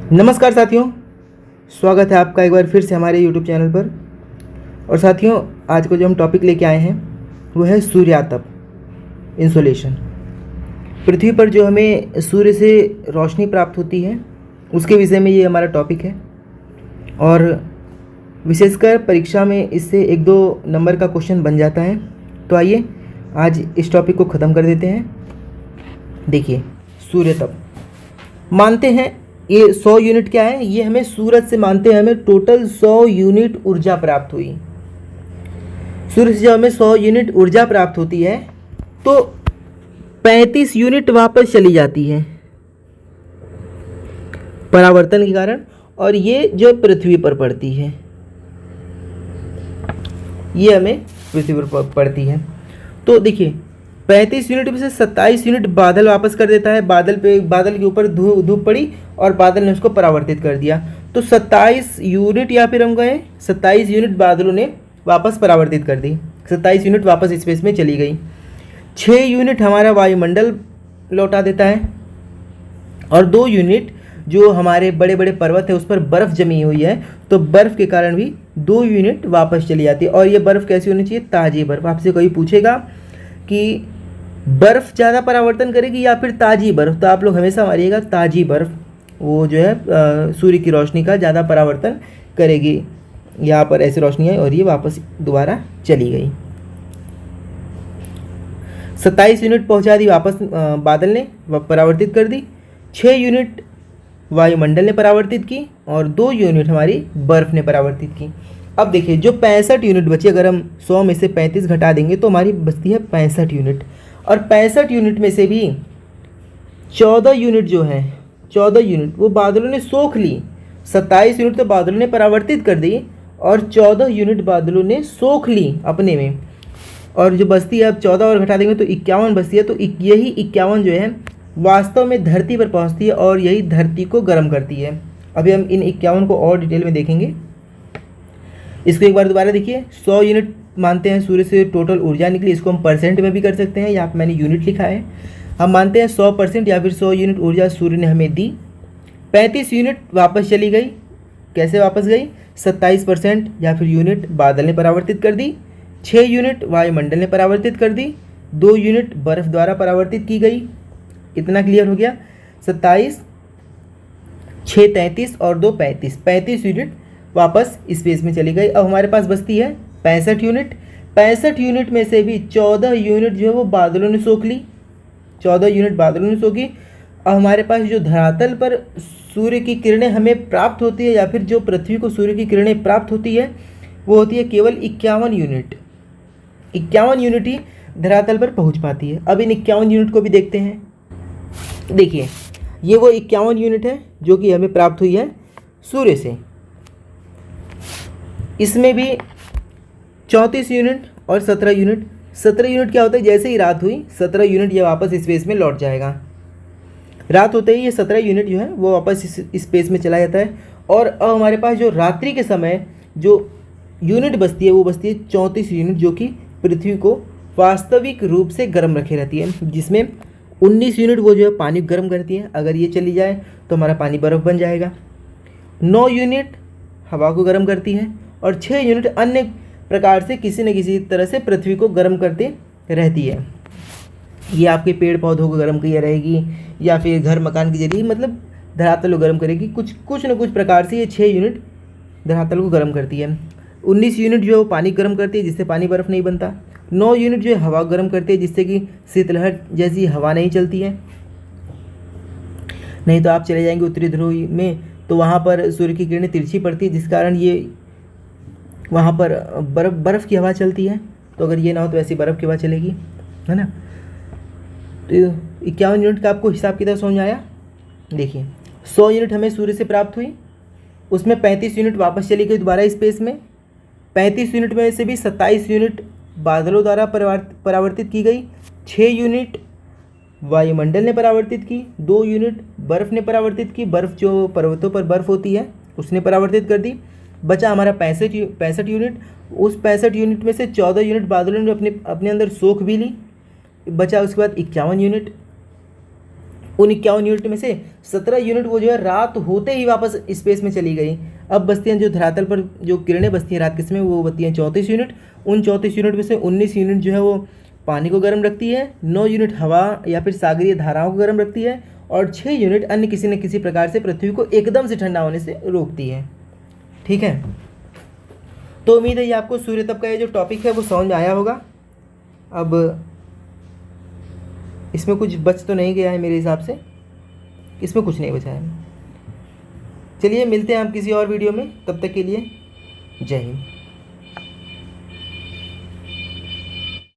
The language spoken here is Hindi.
नमस्कार साथियों, स्वागत है आपका एक बार फिर से हमारे YouTube चैनल पर। और साथियों, आज को जो हम टॉपिक लेके आए हैं वो है सूर्यातप, इंसोलेशन। पृथ्वी पर जो हमें सूर्य से रोशनी प्राप्त होती है उसके विषय में ये हमारा टॉपिक है। और विशेषकर परीक्षा में इससे 1-2 नंबर का क्वेश्चन बन जाता है। तो आइए आज इस टॉपिक को ख़त्म कर देते हैं। देखिए, सूर्यतप मानते हैं ये 100 यूनिट क्या है, ये हमें सूरज से मानते हैं हमें टोटल 100 यूनिट ऊर्जा प्राप्त हुई। सूर्य से जब हमें 100 यूनिट ऊर्जा प्राप्त होती है तो 35 यूनिट वापस चली जाती है परावर्तन के कारण, और ये जो पृथ्वी पर पड़ती है, ये हमें पृथ्वी पर पड़ती है। तो देखिए, 35 यूनिट में से 27 यूनिट बादल वापस कर देता है। बादल के ऊपर धूप पड़ी और बादल ने उसको परावर्तित कर दिया। तो 27 यूनिट या फिर हम कहें 27 यूनिट बादलों ने वापस परावर्तित कर दी। 27 यूनिट वापस स्पेस में चली गई। 6 यूनिट हमारा वायुमंडल लौटा देता है, और 2 यूनिट जो हमारे बड़े बड़े पर्वत है उस पर बर्फ़ जमी हुई है, तो बर्फ़ के कारण भी 2 यूनिट वापस चली जाती है। और ये बर्फ़ कैसी होनी चाहिए? ताज़ी बर्फ़। आपसे कोई पूछेगा कि बर्फ़ ज़्यादा परावर्तन करेगी या फिर ताज़ी बर्फ़, तो आप लोग हमेशा मारिएगा ताज़ी बर्फ़, वो जो है सूर्य की रोशनी का ज़्यादा परावर्तन करेगी। यहाँ पर ऐसी रोशनी आई और ये वापस दोबारा चली गई। 27 यूनिट पहुँचा दी वापस बादल ने परावर्तित कर दी। 6 यूनिट वायुमंडल ने परावर्तित की और 2 यूनिट हमारी बर्फ़ ने परावर्तित की। अब देखिए, जो 65 यूनिट बची, अगर हम 100 में से 35 घटा देंगे तो हमारी बचती है 65 यूनिट। और 65 यूनिट में से भी 14 यूनिट जो है, 14 यूनिट वो बादलों ने सोख ली। 27 यूनिट तो बादलों ने परावर्तित कर दी और 14 यूनिट बादलों ने सोख ली अपने में। और जो बचती है, अब 14 और घटा देंगे तो 51 बचती है। तो यही 51 जो है वास्तव में धरती पर पहुंचती है और यही धरती को गर्म करती है। अभी हम इन 51 को और डिटेल में देखेंगे। इसको एक बार दोबारा देखिए। 100 यूनिट मानते हैं सूर्य से टोटल ऊर्जा निकली, इसको हम परसेंट में भी कर सकते हैं, यहाँ पर मैंने यूनिट लिखा है। हम मानते हैं 100% या फिर 100 यूनिट ऊर्जा सूर्य ने हमें दी। 35 यूनिट वापस चली गई। कैसे वापस गई? 27% या फिर यूनिट बादल ने परावर्तित कर दी। 6 यूनिट वायुमंडल ने परावर्तित कर दी। 2 यूनिट बर्फ़ द्वारा परावर्तित की गई। इतना क्लियर हो गया। 27, 6 33 और 2 35, 35 यूनिट वापस स्पेस में चली गई। अब हमारे पास बचती है 65 यूनिट। 65 यूनिट में से भी 14 यूनिट जो है वो बादलों ने सोख ली। 14 यूनिट बादलों ने सोखी। अब हमारे पास जो धरातल पर सूर्य की किरणें हमें प्राप्त होती है, या फिर जो पृथ्वी को सूर्य की किरणें प्राप्त होती है, वो होती है केवल 51 यूनिट। 51 यूनिट ही धरातल पर पहुंच पाती है। अब इन 51 यूनिट को भी देखते हैं। देखिए, ये वो 51 यूनिट है जो कि हमें प्राप्त हुई है सूर्य से। इसमें भी 34 यूनिट और 17 यूनिट। 17 यूनिट क्या होता है? जैसे ही रात हुई 17 यूनिट ये वापस स्पेस में लौट जाएगा। रात होते ही ये 17 यूनिट जो है वो वापस स्पेस में चला जाता है। और अब हमारे पास जो रात्रि के समय जो यूनिट बचती है वो बचती है 34 यूनिट, जो कि पृथ्वी को वास्तविक रूप से गर्म रखे रहती है, जिसमें 19 यूनिट वो जो है पानी गर्म करती है। अगर ये चली जाए तो हमारा पानी बर्फ़ बन जाएगा। 9 यूनिट हवा को गर्म करती है और 6 यूनिट अन्य प्रकार से किसी न किसी तरह से पृथ्वी को गर्म करते रहती है। ये आपके पेड़ पौधों को गर्म किया रहेगी, या फिर घर मकान के जरिए, मतलब धरातल को गर्म करेगी। कुछ न कुछ प्रकार से ये 6 यूनिट धरातल को गर्म करती है। 19 यूनिट जो है वो पानी गर्म करती है, जिससे पानी बर्फ़ नहीं बनता। 9 यूनिट जो है हवा गर्म करती है, जिससे कि शीतलहर जैसी हवा नहीं चलती है। नहीं तो आप चले जाएंगे उत्तरी ध्रुव में, तो वहाँ पर सूर्य की किरणें तिरछी पड़ती है, जिस कारण ये वहाँ पर बर्फ़ की हवा चलती है। तो अगर ये ना हो तो ऐसी बर्फ़ की हवा चलेगी, है ना। तो 51 यूनिट का आपको हिसाब कितना समझ आया? देखिए, 100 यूनिट हमें सूर्य से प्राप्त हुई, उसमें 35 यूनिट वापस चली गई दोबारा स्पेस में। 35 यूनिट में से भी 27 यूनिट बादलों द्वारा परावर्तित की गई। 6 यूनिट वायुमंडल ने परावर्तित की। 2 यूनिट बर्फ़ ने परावर्तित की। बर्फ़ जो पर्वतों पर बर्फ़ होती है उसने परावर्तित कर दी। बचा हमारा 65 यूनिट। उस 65 यूनिट में से 14 यूनिट बादलों ने अपने अंदर सोख भी ली। बचा उसके बाद 51 यूनिट। उन 51 यूनिट में से 17 यूनिट वो जो है रात होते ही वापस स्पेस में चली गई। अब बचती हैं जो धरातल पर जो किरणें बचती हैं रात के समय, वो बचती हैं 34 यूनिट। उन 34 यूनिट में से 19 यूनिट जो है वो पानी को गर्म रखती है, 9 यूनिट हवा या फिर सागरीय धाराओं को गर्म रखती है, और 6 यूनिट अन्य किसी न किसी प्रकार से पृथ्वी को एकदम से ठंडा होने से रोकती है। ठीक है, तो उम्मीद है ये आपको सूर्य तप का ये जो टॉपिक है वो समझ में आया होगा। अब इसमें कुछ बच तो नहीं गया है मेरे हिसाब से, इसमें कुछ नहीं बचा है। चलिए मिलते हैं आप किसी और वीडियो में, तब तक के लिए जय हिंद।